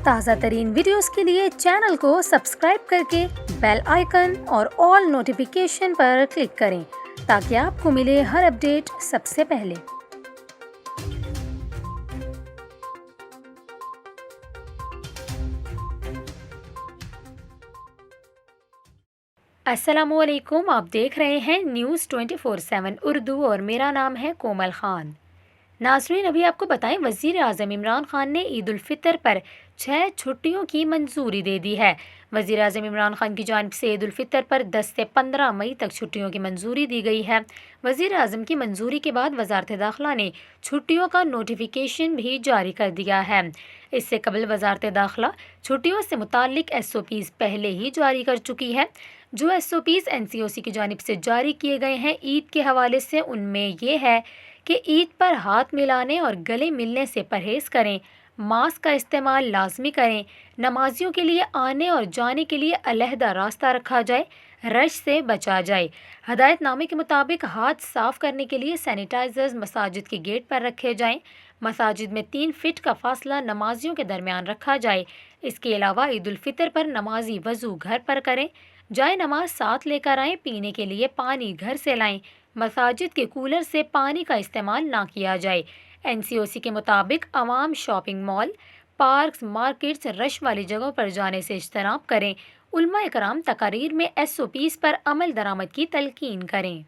تازہ ترین ویڈیوز کے لیے چینل کو سبسکرائب کر کے بیل آئیکن اور آل نوٹیفیکیشن پر کلک کریں تاکہ آپ کو ملے ہر اپڈیٹ سب سے پہلے۔ السلام علیکم، آپ دیکھ رہے ہیں نیوز 24/7 اردو اور میرا نام ہے کومل خان۔ ناظرین، ابھی آپ کو بتائیں، وزیر اعظم عمران خان نے عید الفطر پر 6 چھٹیوں کی منظوری دے دی ہے۔ وزیر اعظم عمران خان کی جانب سے عید الفطر پر 10 سے 15 مئی تک چھٹیوں کی منظوری دی گئی ہے۔ وزیر اعظم کی منظوری کے بعد وزارت داخلہ نے چھٹیوں کا نوٹیفیکیشن بھی جاری کر دیا ہے۔ اس سے قبل وزارت داخلہ چھٹیوں سے متعلق SOPs پہلے ہی جاری کر چکی ہے۔ جو SOPs NCOC کی جانب سے جاری کیے گئے ہیں عید کے حوالے سے، ان میں یہ ہے کہ عید پر ہاتھ ملانے اور گلے ملنے سے پرہیز کریں، ماسک کا استعمال لازمی کریں، نمازیوں کے لیے آنے اور جانے کے لیے علیحدہ راستہ رکھا جائے، رش سے بچا جائے۔ ہدایت نامے کے مطابق ہاتھ صاف کرنے کے لیے سینیٹائزرز مساجد کے گیٹ پر رکھے جائیں، مساجد میں 3 فٹ کا فاصلہ نمازیوں کے درمیان رکھا جائے۔ اس کے علاوہ عید الفطر پر نمازی وضو گھر پر کریں، جائے نماز ساتھ لے کر آئیں، پینے کے لیے پانی گھر سے لائیں، مساجد کے کولر سے پانی کا استعمال نہ کیا جائے۔ NCOC کے مطابق عوام شاپنگ مال، پارکس، مارکیٹس، رش والی جگہوں پر جانے سے اجتناب کریں۔ علماء کرام تقاریر میں SOPs پر عمل درآمد کی تلقین کریں۔